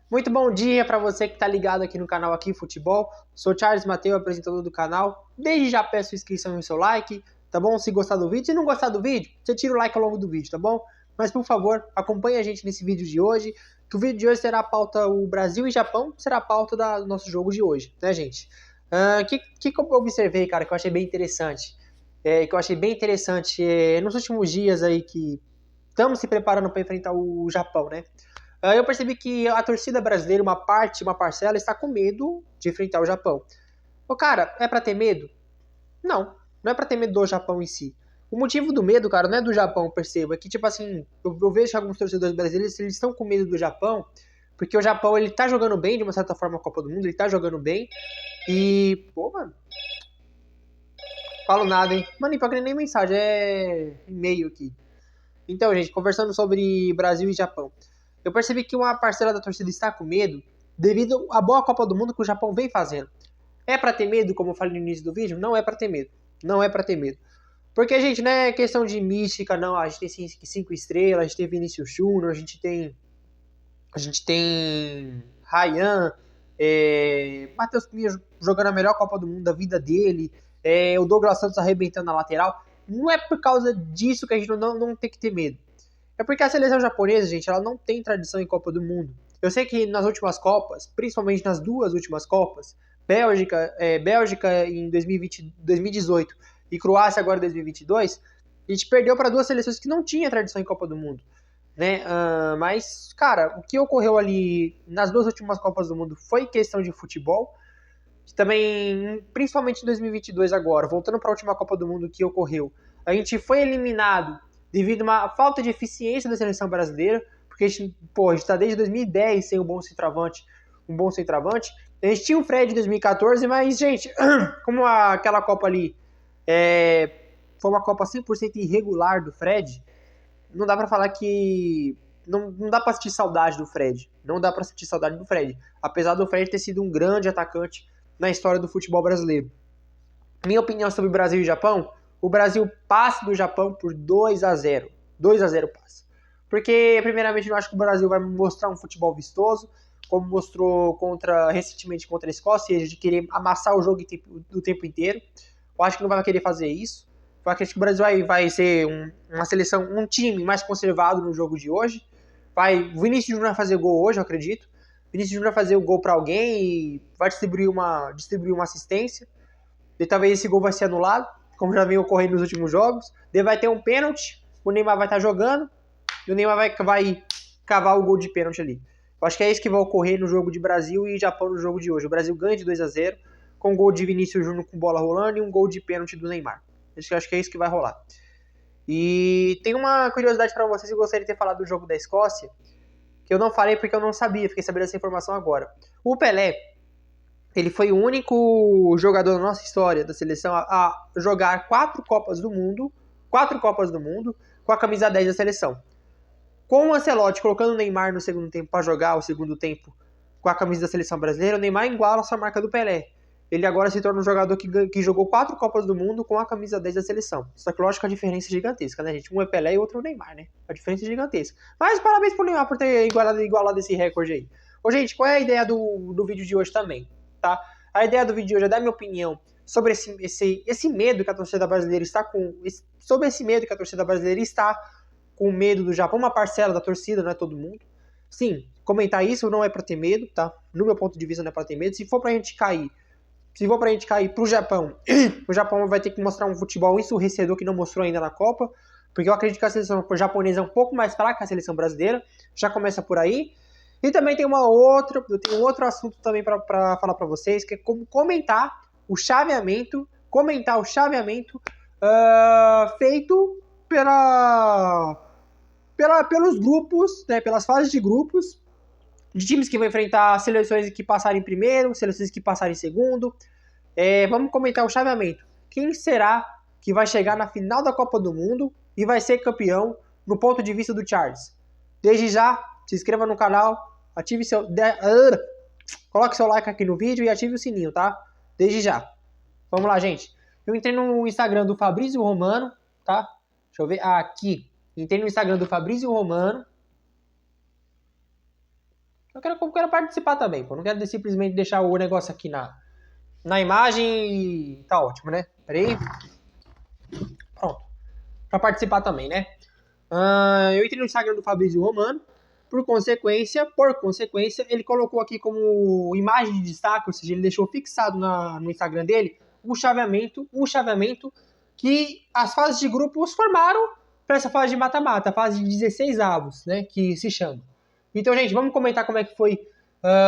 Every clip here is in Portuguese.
Muito bom dia para você que está ligado aqui no canal Aqui Futebol. Sou Charles Mateus, apresentador do canal. Desde já peço inscrição e seu like, tá bom? Se gostar do vídeo. Se não gostar do vídeo, você tira o like ao longo do vídeo, tá bom? Mas por favor, acompanhe a gente nesse vídeo de hoje, que o vídeo de hoje será a pauta o Brasil e Japão, será a pauta do nosso jogo de hoje, né, gente? Que eu observei, cara, que eu achei bem interessante. Nos últimos dias aí que estamos se preparando para enfrentar o Japão, né? Eu percebi que a torcida brasileira, uma parcela, está com medo de enfrentar o Japão. Cara, é pra ter medo? Não é pra ter medo do Japão em si. O motivo do medo, cara, não é do Japão, perceba. É que, tipo assim, eu vejo que alguns torcedores brasileiros, eles estão com medo do Japão, porque o Japão, ele tá jogando bem, de uma certa forma, a Copa do Mundo, ele tá jogando bem, e... Pô, mano... Falo nada, hein? Mano, e pior que nem mensagem, é e-mail aqui. Então, gente, conversando sobre Brasil e Japão. Eu percebi que uma parcela da torcida está com medo devido à boa Copa do Mundo que o Japão vem fazendo. É pra ter medo, como eu falei no início do vídeo? Não é pra ter medo. Não é pra ter medo. Porque, gente, não é questão de mística, não. A gente tem 5 estrelas, a gente tem Vinícius Júnior, a gente tem Ryan, Matheus Cunha jogando a melhor Copa do Mundo da vida dele, o Douglas Santos arrebentando na lateral. Não é por causa disso que a gente não tem que ter medo. É porque a seleção japonesa, gente, ela não tem tradição em Copa do Mundo. Eu sei que nas últimas Copas, principalmente nas duas últimas Copas, Bélgica em 2018 e Croácia agora em 2022, a gente perdeu para duas seleções que não tinham tradição em Copa do Mundo, né? Mas, cara, o que ocorreu ali nas duas últimas Copas do Mundo foi questão de futebol. Também, principalmente em 2022 agora, voltando para a última Copa do Mundo que ocorreu, a gente foi eliminado devido a uma falta de eficiência da seleção brasileira, porque a gente está desde 2010 sem um bom centroavante. A gente tinha o Fred em 2014, mas, gente, como aquela Copa ali foi uma Copa 100% irregular do Fred, não dá pra falar que... Não dá pra sentir saudade do Fred. Não dá pra sentir saudade do Fred. Apesar do Fred ter sido um grande atacante na história do futebol brasileiro. Minha opinião sobre Brasil e Japão: o Brasil passa do Japão por 2-0. 2-0 passa. Porque, primeiramente, eu acho que o Brasil vai mostrar um futebol vistoso, como mostrou recentemente contra a Escócia, de querer amassar o jogo do tempo inteiro. Eu acho que não vai querer fazer isso. Eu acredito que o Brasil vai ser uma seleção, um time mais conservado no jogo de hoje. O Vinícius Júnior vai fazer gol hoje, eu acredito. Vinícius Júnior vai fazer o gol para alguém e vai distribuir uma assistência. E talvez esse gol vai ser anulado, como já vem ocorrendo nos últimos jogos. Daí vai ter um pênalti, o Neymar vai estar jogando e o Neymar vai cavar o gol de pênalti ali. Eu acho que é isso que vai ocorrer no jogo de Brasil e Japão no jogo de hoje. O Brasil ganha de 2-0 com um gol de Vinícius Júnior com bola rolando e um gol de pênalti do Neymar. Eu acho que é isso que vai rolar. E tem uma curiosidade para vocês, eu gostaria de ter falado do jogo da Escócia, que eu não falei porque eu não sabia, fiquei sabendo dessa informação agora. O Pelé, ele foi o único jogador da nossa história da seleção a jogar 4 Copas do Mundo com a camisa 10 da seleção. Com o Ancelotti colocando o Neymar no segundo tempo para jogar o segundo tempo com a camisa da seleção brasileira, o Neymar iguala a sua marca do Pelé. Ele agora se torna um jogador que jogou 4 Copas do Mundo com a camisa 10 da seleção. Só que lógico que a diferença é gigantesca, né, gente? Um é Pelé e outro é o Neymar, né? A diferença é gigantesca. Mas parabéns pro Neymar por ter igualado esse recorde aí. Ô, gente, qual é a ideia do vídeo de hoje também, tá? A ideia do vídeo de hoje é dar minha opinião sobre esse medo que a torcida brasileira está com... Sobre esse medo que a torcida brasileira está com medo do Japão. Uma parcela da torcida, não é todo mundo. Sim, comentar isso não é pra ter medo, tá? No meu ponto de vista não é pra ter medo. Se for pra gente cair pro Japão, o Japão vai ter que mostrar um futebol ensurrecedor que não mostrou ainda na Copa, porque eu acredito que a seleção japonesa é um pouco mais fraca que a seleção brasileira, já começa por aí. E também tem um outro assunto também para falar para vocês, que é como comentar o chaveamento feito pelos grupos, né, pelas fases de grupos, de times que vão enfrentar seleções que passarem em primeiro, seleções que passarem em segundo. Vamos comentar o chaveamento. Quem será que vai chegar na final da Copa do Mundo e vai ser campeão no ponto de vista do Charles? Desde já, se inscreva no canal, coloque seu like aqui no vídeo e ative o sininho, tá? Desde já. Vamos lá, gente. Eu entrei no Instagram do Fabrício Romano, tá? Deixa eu ver aqui. Entrei no Instagram do Fabrício Romano. Eu quero participar também, pô. Não quero simplesmente deixar o negócio aqui na imagem e tá ótimo, né? Pera aí. Pronto. Pra participar também, né? Eu entrei no Instagram do Fabrício Romano. Por consequência, ele colocou aqui como imagem de destaque, ou seja, ele deixou fixado no Instagram dele o chaveamento que as fases de grupos formaram para essa fase de mata-mata, a fase de 16 avos, né, que se chama. Então, gente, vamos comentar como é que foi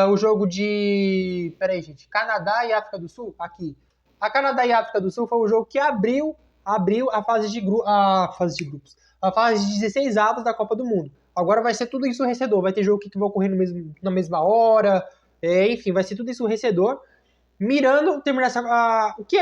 o jogo de... Peraí, gente. Canadá e África do Sul? Aqui. A Canadá e África do Sul foi o jogo que abriu a fase de grupos. A fase de 16 avos da Copa do Mundo. Agora vai ser tudo ensurrecedor. Vai ter jogo que vai ocorrer na mesma hora. Enfim, vai ser tudo ensurrecedor. Mirando terminar essa...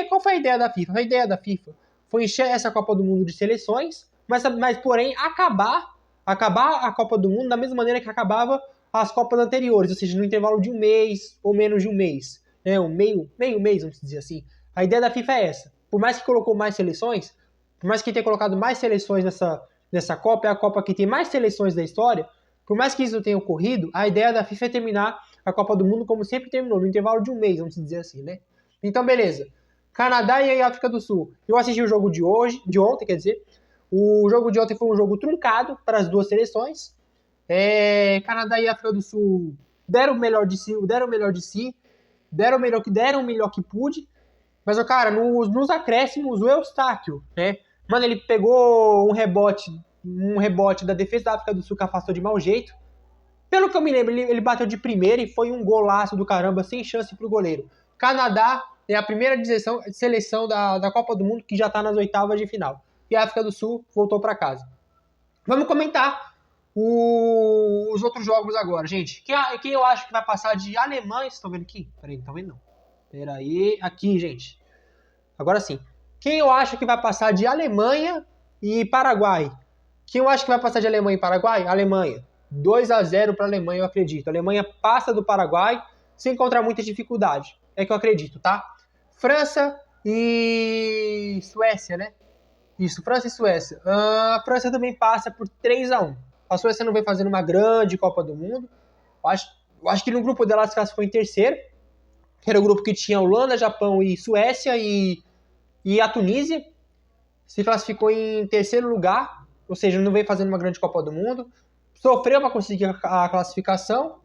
qual foi a ideia da FIFA? A ideia da FIFA foi encher essa Copa do Mundo de seleções, mas porém, acabar a Copa do Mundo da mesma maneira que acabava as Copas anteriores, ou seja, no intervalo de um mês ou menos de um mês. Né? Meio mês, vamos dizer assim. A ideia da FIFA é essa. Por mais que colocou mais seleções, por mais que tenha colocado mais seleções nessa Copa, é a Copa que tem mais seleções da história, por mais que isso tenha ocorrido, a ideia da FIFA é terminar a Copa do Mundo como sempre terminou, no intervalo de um mês, vamos dizer assim, né? Então, beleza. Canadá e África do Sul. Eu assisti o jogo de ontem, quer dizer. O jogo de ontem foi um jogo truncado para as duas seleções. Canadá e África do Sul deram o melhor de si, deram o melhor que pude. Mas, cara, nos acréscimos, o Eustáquio, né? Mano, ele pegou um rebote da defesa da África do Sul que afastou de mau jeito. Pelo que eu me lembro, ele bateu de primeira e foi um golaço do caramba, sem chance pro goleiro. Canadá é a primeira seleção da Copa do Mundo que já tá nas oitavas de final. E a África do Sul voltou para casa. Vamos comentar os outros jogos agora, gente. Quem eu acho que vai passar de Alemanha... Vocês estão vendo aqui? Peraí, não estão vendo não. Peraí, aqui, gente. Agora sim. Quem eu acho que vai passar de Alemanha e Paraguai? Quem eu acho que vai passar de Alemanha e Paraguai? Alemanha. 2-0 para a Alemanha, eu acredito. A Alemanha passa do Paraguai sem encontrar muita dificuldade. É que eu acredito, tá? França e Suécia, né? Isso, França e Suécia. A França também passa por 3-1. A Suécia não vem fazendo uma grande Copa do Mundo. Eu acho que no grupo dela se classificou em terceiro. Que era o grupo que tinha Holanda, Japão e Suécia e a Tunísia. Se classificou em terceiro lugar. Ou seja, não vem fazendo uma grande Copa do Mundo. Sofreu para conseguir a classificação,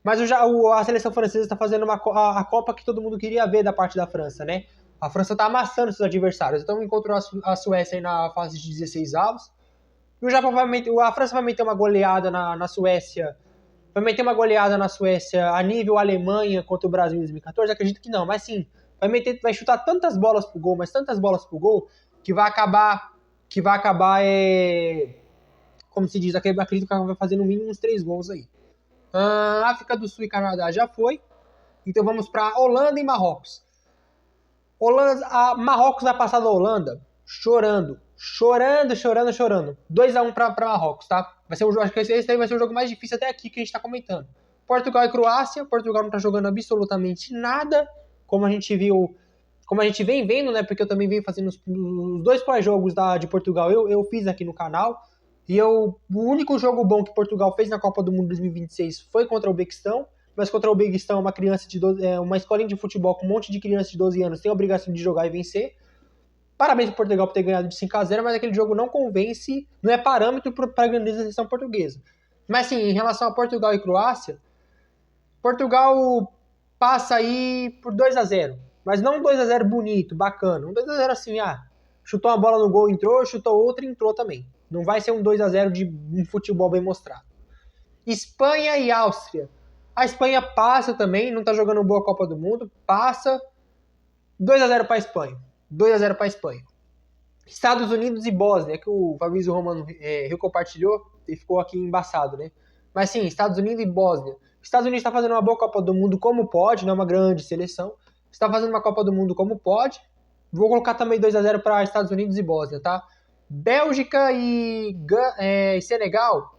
mas a seleção francesa está fazendo a Copa que todo mundo queria ver da parte da França, né? A França está amassando seus adversários, então encontrou a Suécia aí na fase de 16 avos. E a França vai meter uma goleada na Suécia, a nível Alemanha contra o Brasil em 2014? Acredito que não, mas sim, vai chutar tantas bolas pro gol, que vai acabar como se diz, acredito que ela vai fazer no mínimo uns 3 gols aí. África do Sul e Canadá já foi. Então vamos para Holanda e Marrocos. Marrocos vai passar da Holanda chorando. 2-1 para Marrocos, tá? Acho que esse aí vai ser o jogo mais difícil até aqui que a gente tá comentando. Portugal e Croácia. Portugal não tá jogando absolutamente nada, como a gente vem vendo, né? Porque eu também venho fazendo os 2 pós-jogos de Portugal. Eu fiz aqui no canal. E o único jogo bom que Portugal fez na Copa do Mundo 2026 foi contra o Uzbequistão. Mas contra o Uzbequistão, uma escolinha de futebol com um monte de crianças de 12 anos tem a obrigação de jogar e vencer. Parabéns para Portugal por ter ganhado de 5-0, mas aquele jogo não convence, não é parâmetro para a grandeza da seleção portuguesa. Mas sim, em relação a Portugal e Croácia, Portugal passa aí por 2-0. Mas não um 2-0 bonito, bacana. Um 2-0 assim, chutou uma bola no gol, entrou, chutou outra, entrou também. Não vai ser um 2-0 de um futebol bem mostrado. Espanha e Áustria. A Espanha passa também, não tá jogando boa Copa do Mundo. Passa 2-0 para a Espanha. 2-0 para a Espanha. Estados Unidos e Bósnia, que o Fabrício Romano compartilhou e ficou aqui embaçado, né? Mas sim, Estados Unidos e Bósnia. Estados Unidos está fazendo uma boa Copa do Mundo como pode, não é uma grande seleção. Está fazendo uma Copa do Mundo como pode. Vou colocar também 2-0 para Estados Unidos e Bósnia, tá? Bélgica e Senegal,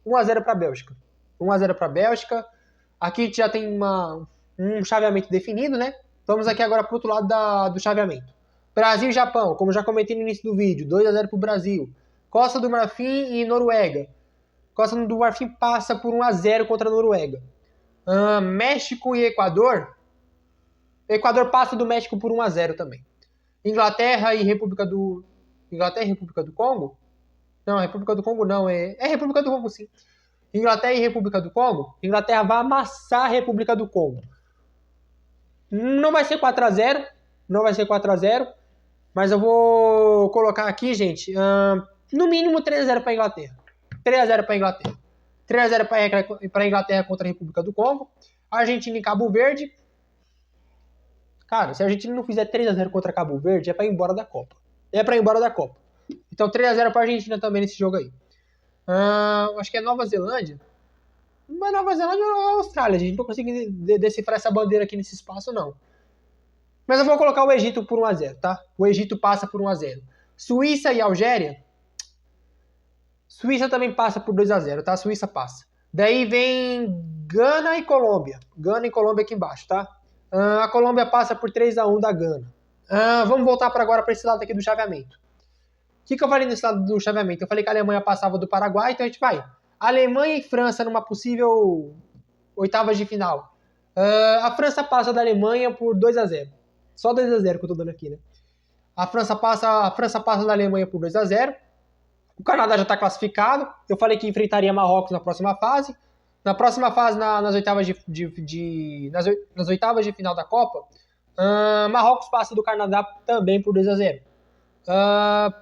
1-0 para a Bélgica. 1-0 para a Bélgica. Aqui a gente já tem um chaveamento definido, né? Vamos aqui agora para o outro lado do chaveamento. Brasil e Japão, como já comentei no início do vídeo, 2-0 para o Brasil. Costa do Marfim e Noruega. Costa do Marfim passa por 1-0 contra a Noruega. México e Equador. Equador passa do México por 1-0 também. Inglaterra e República do Congo? Não, República do Congo não. É República do Congo, sim. Inglaterra e República do Congo. Inglaterra vai amassar a República do Congo. Não vai ser 4-0. Não vai ser 4-0. Mas eu vou colocar aqui, gente, no mínimo 3-0 para Inglaterra. 3-0 para Inglaterra. 3-0 para Inglaterra contra a República do Congo. Argentina e Cabo Verde. Cara, se a Argentina não fizer 3-0 contra Cabo Verde, é para ir embora da Copa. É para ir embora da Copa. Então 3-0 para Argentina também nesse jogo aí. Acho que é Nova Zelândia. Mas Nova Zelândia ou Austrália, a gente não consegue decifrar essa bandeira aqui nesse espaço, não. Mas eu vou colocar o Egito por 1-0, tá? O Egito passa por 1-0. Suíça e Algéria. Suíça também passa por 2-0, tá? Suíça passa. Daí vem Gana e Colômbia. Gana e Colômbia aqui embaixo, tá? A Colômbia passa por 3-1 da Gana. Vamos voltar agora para esse lado aqui do chaveamento. O que eu falei nesse lado do chaveamento? Eu falei que a Alemanha passava do Paraguai, então a gente vai. Alemanha e França numa possível oitavas de final. A França passa da Alemanha por 2-0. Só 2-0 que eu tô dando aqui, né? A França passa da Alemanha por 2-0. O Canadá já está classificado. Eu falei que enfrentaria Marrocos na próxima fase. Na próxima fase, nas oitavas nas oitavas de final da Copa, Marrocos passa do Canadá também por 2-0.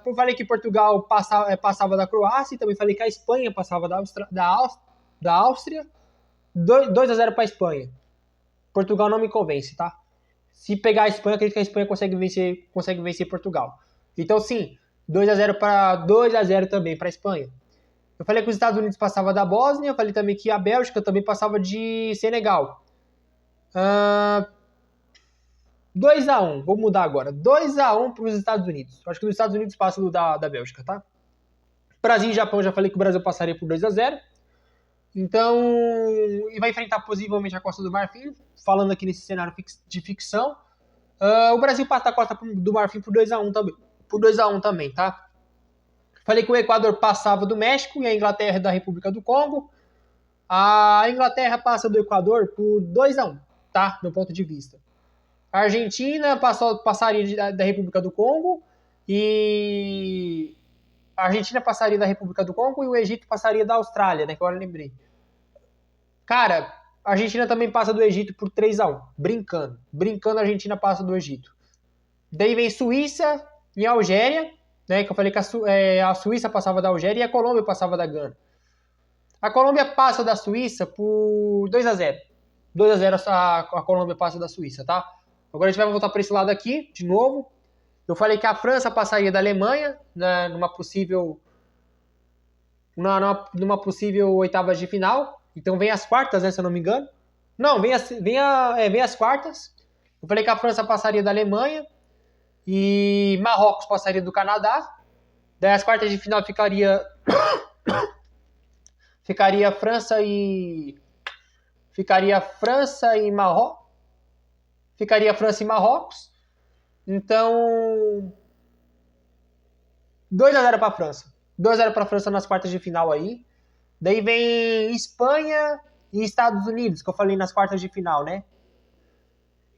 Eu falei que Portugal passava da Croácia. E também falei que a Espanha passava da Áustria. 2-0 para a Espanha. Portugal não me convence, tá? Se pegar a Espanha, acredito que a Espanha consegue vencer Portugal. Então, sim, 2-0 também para a Espanha. Eu falei que os Estados Unidos passavam da Bósnia. Eu falei também que a Bélgica também passava de Senegal. 2-1. Vou mudar agora. 2-1 para os Estados Unidos. Eu acho que os Estados Unidos passam da Bélgica, tá? Brasil e Japão, já falei que o Brasil passaria por 2-0. Então, e vai enfrentar possivelmente a Costa do Marfim, falando aqui nesse cenário de ficção. O Brasil passa da Costa do Marfim por 2-1 também. Por 2-1 também, tá? Falei que o Equador passava do México e a Inglaterra da República do Congo. A Inglaterra passa do Equador por 2-1, tá? Meu ponto de vista. A Argentina passaria da República do Congo e a Argentina passaria da República do Congo e o Egito passaria da Austrália, né? Que agora eu lembrei. Cara, a Argentina também passa do Egito por 3-1. Brincando. Brincando, a Argentina passa do Egito. Daí vem Suíça e Algéria, né? Que eu falei que a Suíça passava da Algéria e a Colômbia passava da Gana. A Colômbia passa da Suíça por 2-0. 2-0 a Colômbia passa da Suíça, tá? Agora a gente vai voltar para esse lado aqui, de novo. Eu falei que a França passaria da Alemanha, né, numa possível oitavas de final. Então vem as quartas, né, se eu não me engano. Não, vem as quartas. Eu falei que a França passaria da Alemanha e Marrocos passaria do Canadá. Daí as quartas de final ficaria França e Marrocos. Ficaria França e Marrocos. Então 2-0 para a França. 2-0 para a França nas quartas de final aí. Daí vem Espanha e Estados Unidos, que eu falei nas quartas de final, né?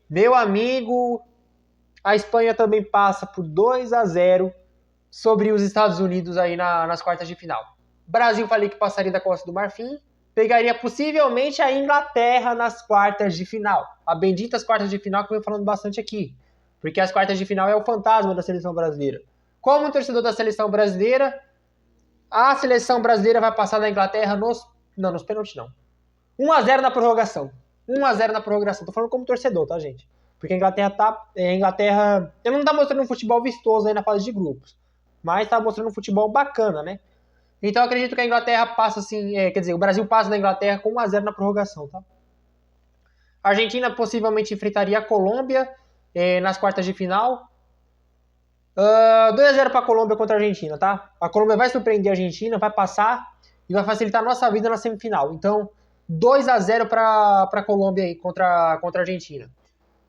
Meu amigo, a Espanha também passa por 2-0 sobre os Estados Unidos aí nas quartas de final. Brasil, falei que passaria da Costa do Marfim. Pegaria possivelmente a Inglaterra nas quartas de final. A bendita quartas de final que eu venho falando bastante aqui. Porque as quartas de final é o fantasma da seleção brasileira. Como torcedor da seleção brasileira, a seleção brasileira vai passar da Inglaterra nos pênaltis não. 1-0 na prorrogação. 1-0 na prorrogação. Tô falando como torcedor, tá, gente? Porque a Inglaterra não tá mostrando um futebol vistoso aí na fase de grupos. Mas tá mostrando um futebol bacana, né? Então eu acredito que a Inglaterra passa assim, o Brasil passa da Inglaterra com 1-0 na prorrogação, tá? A Argentina possivelmente enfrentaria a Colômbia nas quartas de final. 2-0 para a Colômbia contra a Argentina, tá? A Colômbia vai surpreender a Argentina, vai passar e vai facilitar a nossa vida na semifinal. Então, 2-0 para a Colômbia aí contra a Argentina.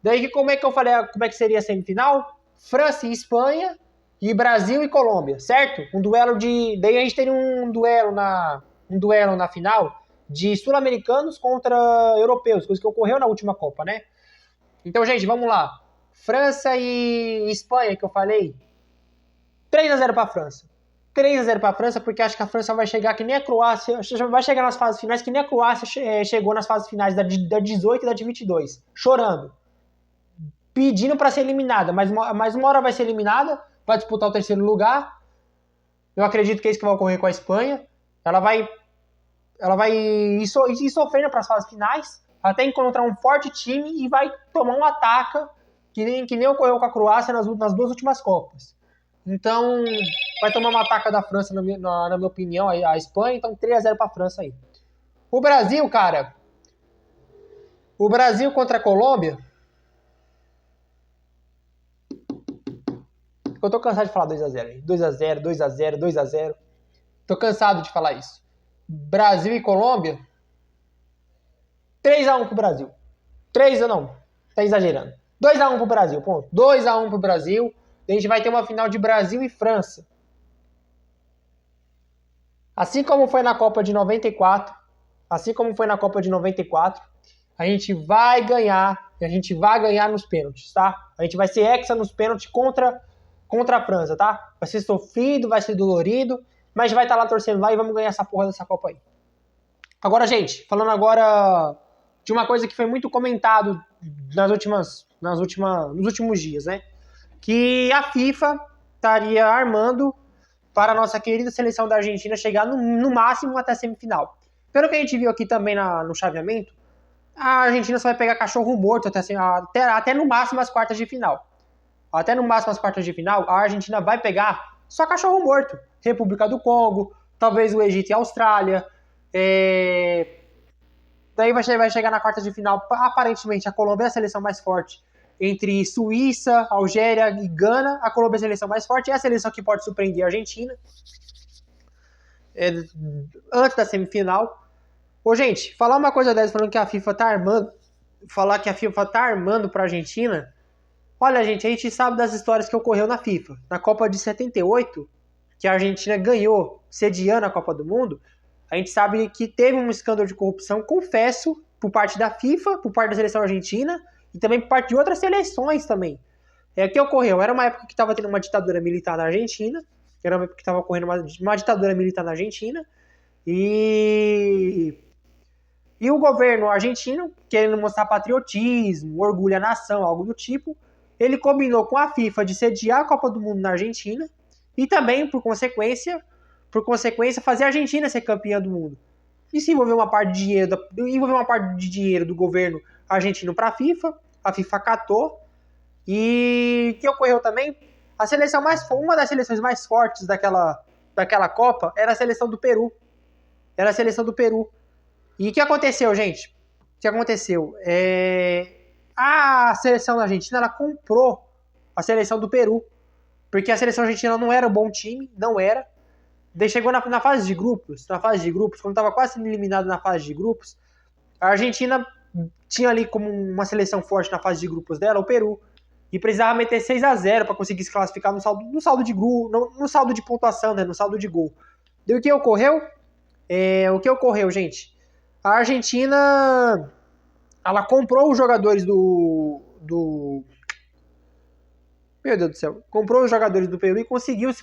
Daí, como é que eu falei, como é que seria a semifinal? França e Espanha e Brasil e Colômbia, certo? Daí a gente teria um duelo na final de sul-americanos contra europeus, coisa que ocorreu na última Copa, né? Então, gente, vamos lá. França e Espanha, que eu falei. 3-0 para a França. 3-0 para a França, porque acho que a França vai chegar que nem a Croácia, vai chegar nas fases finais que nem a Croácia chegou nas fases finais da 18 e da de 22, chorando, pedindo para ser eliminada, mas uma hora vai ser eliminada, vai disputar o terceiro lugar. Eu acredito que é isso que vai ocorrer com a Espanha. Ela vai ir sofrendo para as fases finais, até encontrar um forte time e vai tomar um ataque que nem ocorreu com a Croácia nas duas últimas Copas. Então, vai tomar uma ataca da França, na minha opinião, a Espanha. Então, 3-0 para a França aí. O Brasil, cara. O Brasil contra a Colômbia. Eu tô cansado de falar 2-0 aí. 2-0, 2-0, 2-0. Tô cansado de falar isso. Brasil e Colômbia. 3-1 pro Brasil. 3 ou não? Tá exagerando. 2-1 pro Brasil, ponto. 2-1 pro Brasil. A gente vai ter uma final de Brasil e França. Assim como foi na Copa de 94, a gente vai ganhar, e a gente vai ganhar nos pênaltis, tá? A gente vai ser hexa nos pênaltis contra a França, tá? Vai ser sofrido, vai ser dolorido, mas a gente vai estar lá torcendo lá e vamos ganhar essa porra dessa Copa aí. Agora, gente, falando agora de uma coisa que foi muito comentado nos últimos dias, né? Que a FIFA estaria armando para a nossa querida seleção da Argentina chegar no máximo até a semifinal. Pelo que a gente viu aqui também no chaveamento, a Argentina só vai pegar cachorro morto até no máximo as quartas de final. Até no máximo as quartas de final, a Argentina vai pegar só cachorro morto. República do Congo, talvez o Egito e a Austrália. Daí vai chegar na quarta de final. Aparentemente, a Colômbia é a seleção mais forte. Entre Suíça, Algéria e Gana, a Colômbia é a seleção mais forte. É a seleção que pode surpreender a Argentina antes da semifinal. Ô, gente, falar uma coisa dessa falando que a FIFA tá armando. Falar que a FIFA tá armando pra Argentina. Olha, gente, a gente sabe das histórias que ocorreu na FIFA. Na Copa de 78, que a Argentina ganhou sediando a Copa do Mundo, a gente sabe que teve um escândalo de corrupção, confesso, por parte da FIFA, por parte da seleção argentina, e também por parte de outras seleções também. O que ocorreu? Era uma época que estava tendo uma ditadura militar na Argentina, e o governo argentino, querendo mostrar patriotismo, orgulho à nação, algo do tipo, ele combinou com a FIFA de sediar a Copa do Mundo na Argentina e também, por consequência, fazer a Argentina ser campeã do mundo. Isso envolveu uma parte de dinheiro do governo argentino para a FIFA acatou, e o que ocorreu também? Uma das seleções mais fortes daquela Copa era a seleção do Peru. E o que aconteceu, gente? O que aconteceu? A seleção da Argentina, ela comprou a seleção do Peru, porque a seleção argentina não era um bom time, não era. Daí chegou na fase de grupos, quando estava quase sendo eliminado na fase de grupos, a Argentina tinha ali como uma seleção forte na fase de grupos dela, o Peru, e precisava meter 6-0 para conseguir se classificar no saldo de grupo, no saldo de pontuação, né, no saldo de gol. Daí o que ocorreu? Gente? A Argentina, ela comprou os jogadores meu Deus do céu, comprou os jogadores do Peru e conseguiu se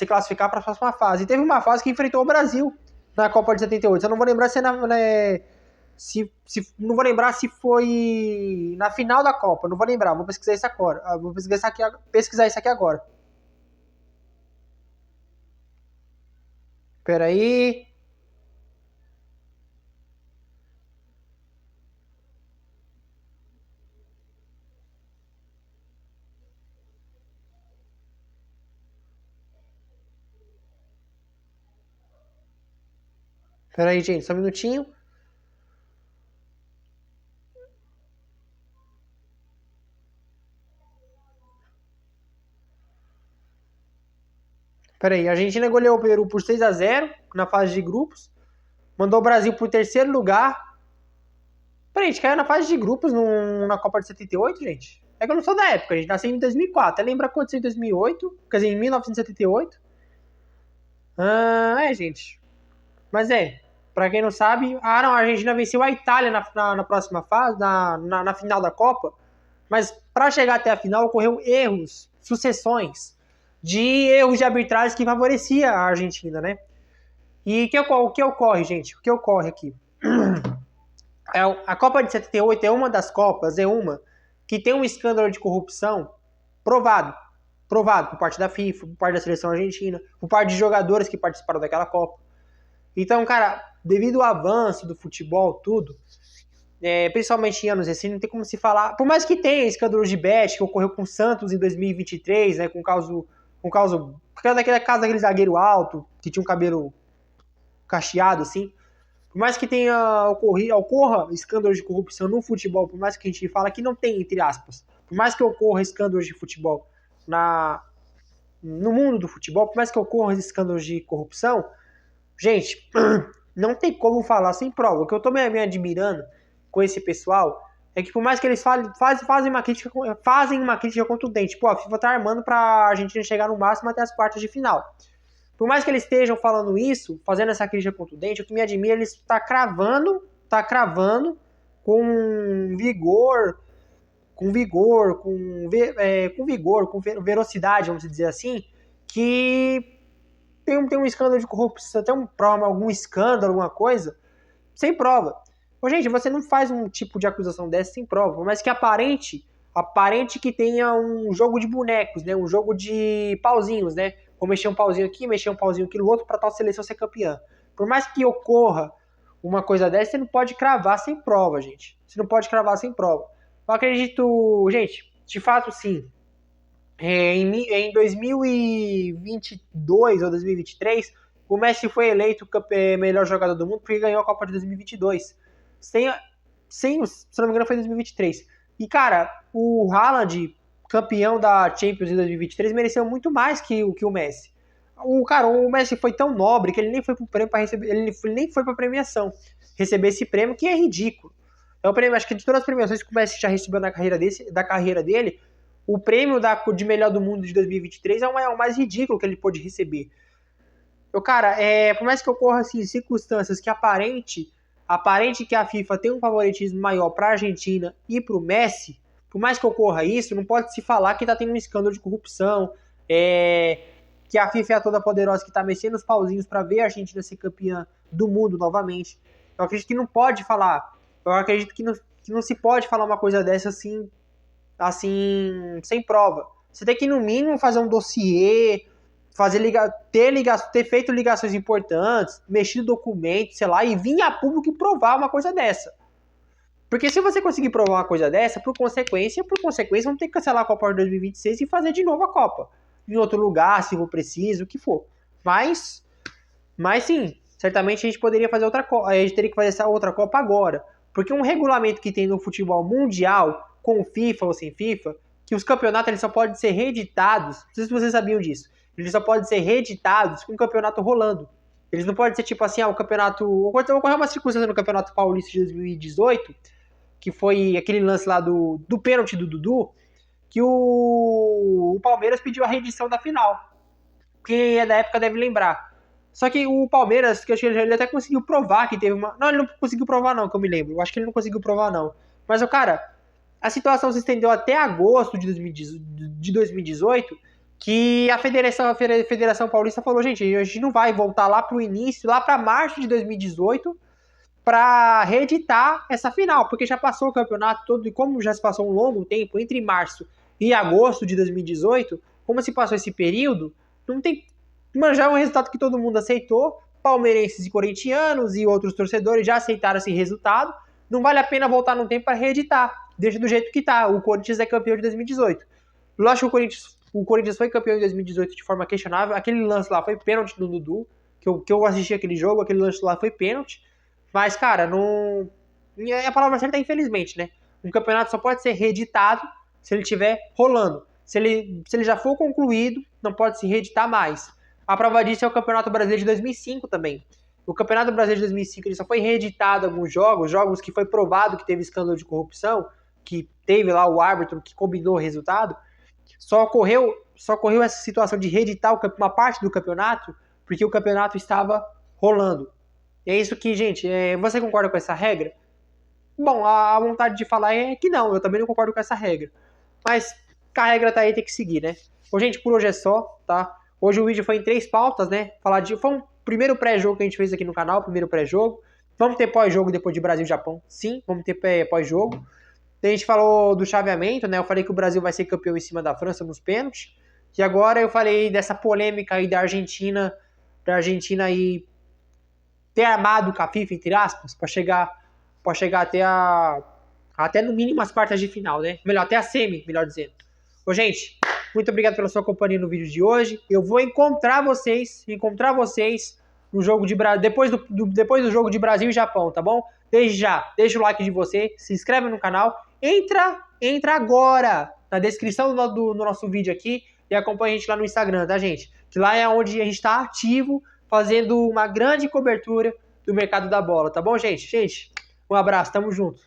classificar para a próxima fase. E teve uma fase que enfrentou o Brasil na Copa de 78. Eu não vou lembrar não vou lembrar se foi na final da Copa. Não vou lembrar. Vou pesquisar isso agora. Pesquisar isso aqui agora. Espera aí. Espera aí, gente. Só um minutinho. Peraí, a Argentina goleou o Peru por 6-0 na fase de grupos. Mandou o Brasil pro terceiro lugar. Peraí, a gente caiu na fase de grupos na Copa de 78, gente? É que eu não sou da época, a gente nasceu em 2004. Até lembra o que aconteceu em 2008, quer dizer, em 1978. Gente. Mas Pra quem não sabe, não, a Argentina venceu a Itália na próxima fase, na final da Copa, mas para chegar até a final ocorreu erros, sucessões de erros de arbitragem que favorecia a Argentina, né? E o que ocorre, gente? O que ocorre aqui? A Copa de 78 é uma das Copas, que tem um escândalo de corrupção provado por parte da FIFA, por parte da seleção argentina, por parte de jogadores que participaram daquela Copa. Então, cara, devido ao avanço do futebol, tudo, principalmente em anos recentes, não tem como se falar, por mais que tenha escândalos de bet que ocorreu com o Santos em 2023, né, por causa daquele caso daquele zagueiro alto, que tinha um cabelo cacheado, assim. Por mais que ocorra escândalos de corrupção no futebol, por mais que a gente fala que não tem, entre aspas, por mais que ocorra escândalos de futebol no mundo do futebol, por mais que ocorra escândalos de corrupção, gente, não tem como falar sem prova. O que eu tô me admirando com esse pessoal é que por mais que eles fazem uma crítica contundente, pô, a FIFA tá armando pra Argentina chegar no máximo até as quartas de final. Por mais que eles estejam falando isso, fazendo essa crítica contundente, o que me admira, eles tá cravando com vigor, com velocidade, vamos dizer assim, que tem um escândalo de corrupção, tem algum escândalo, alguma coisa, sem prova. Ô, gente, você não faz um tipo de acusação dessa sem prova, mas que aparente que tenha um jogo de bonecos, né? Um jogo de pauzinhos, né? Vou mexer um pauzinho aqui, mexer um pauzinho aqui no outro para tal seleção ser campeã. Por mais que ocorra uma coisa dessa, você não pode cravar sem prova, gente. Você não pode cravar sem prova. Eu acredito, gente, de fato sim. Em 2022 ou 2023, o Messi foi eleito melhor jogador do mundo porque ganhou a Copa de 2022. Se não me engano, foi em 2023. E, cara, o Haaland, campeão da Champions em 2023, mereceu muito mais que o Messi. O Messi foi tão nobre que ele nem foi pro prêmio para receber, ele nem foi pra premiação receber esse prêmio, que é ridículo. É o prêmio, acho que de todas as premiações que o Messi já recebeu da carreira dele, o prêmio de melhor do mundo de 2023 é o mais ridículo que ele pôde receber. Cara, por mais que ocorra assim, circunstâncias que aparente que a FIFA tem um favoritismo maior para a Argentina e para o Messi, por mais que ocorra isso, não pode se falar que tá tendo um escândalo de corrupção, que a FIFA é a toda poderosa que tá mexendo os pauzinhos para ver a Argentina ser campeã do mundo novamente. Eu acredito que não pode falar. Eu acredito que não se pode falar uma coisa dessa assim, sem prova. Você tem que, no mínimo, fazer um dossiê, ter feito ligações importantes, mexido documentos, sei lá, e vir a público e provar uma coisa dessa. Porque se você conseguir provar uma coisa dessa, por consequência, vamos ter que cancelar a Copa de 2026 e fazer de novo a Copa. Em outro lugar, se for preciso, o que for. Mas sim, certamente a gente poderia fazer outra Copa. A gente teria que fazer essa outra Copa agora. Porque um regulamento que tem no futebol mundial, com FIFA ou sem FIFA, que os campeonatos eles só podem ser reeditados. Não sei se vocês sabiam disso. Eles só podem ser reeditados com o campeonato rolando. Eles não podem ser tipo assim, o campeonato... Ocorreu uma circunstância no Campeonato Paulista de 2018, que foi aquele lance lá do pênalti do Dudu, que o Palmeiras pediu a reedição da final. Quem é da época deve lembrar. Só que o Palmeiras, que ele até conseguiu provar que teve uma... Não, ele não conseguiu provar não, que eu me lembro. Eu acho que ele não conseguiu provar não. Mas, cara, a situação se estendeu até agosto de 2018, que a Federação Paulista falou, gente, a gente não vai voltar lá pro início, lá para março de 2018, para reeditar essa final, porque já passou o campeonato todo, e como já se passou um longo tempo entre março e agosto de 2018, como se passou esse período, não tem... já é um resultado que todo mundo aceitou, palmeirenses e corintianos e outros torcedores já aceitaram esse resultado, não vale a pena voltar no tempo para reeditar, deixa do jeito que tá, o Corinthians é campeão de 2018. Lógico que o Corinthians foi campeão em 2018 de forma questionável, aquele lance lá foi pênalti do Dudu, que eu assisti aquele jogo, aquele lance lá foi pênalti, mas, cara, não... A palavra certa é infelizmente, né? Um campeonato só pode ser reeditado se ele estiver rolando. Se ele já for concluído, não pode se reeditar mais. A prova disso é o Campeonato Brasileiro de 2005 também. O Campeonato Brasileiro de 2005 ele só foi reeditado alguns jogos que foi provado que teve escândalo de corrupção, que teve lá o árbitro que combinou o resultado. Só ocorreu essa situação de reeditar uma parte do campeonato porque o campeonato estava rolando. E é isso que, gente, você concorda com essa regra? Bom, a vontade de falar é que não, eu também não concordo com essa regra. Mas a regra tá aí, tem que seguir, né? Bom, gente, por hoje é só, tá? Hoje o vídeo foi em 3 pautas, né? Foi um primeiro pré-jogo que a gente fez aqui no canal, primeiro pré-jogo. Vamos ter pós-jogo depois de Brasil e Japão? Sim, vamos ter pós-jogo. A gente falou do chaveamento, né? Eu falei que o Brasil vai ser campeão em cima da França nos pênaltis. E agora eu falei dessa polêmica aí da Argentina aí ter armado o Cafife, entre aspas, para chegar até no mínimo as quartas de final, né? Melhor, até a semi, melhor dizendo. Ô, gente, muito obrigado pela sua companhia no vídeo de hoje. Eu vou encontrar vocês no jogo de depois do jogo de Brasil e Japão, tá bom? Desde já, deixa o like de você, se inscreve no canal, entra agora na descrição do nosso vídeo aqui e acompanha a gente lá no Instagram, tá, gente? Que lá é onde a gente está ativo, fazendo uma grande cobertura do mercado da bola, tá bom, gente? Gente, um abraço, tamo junto.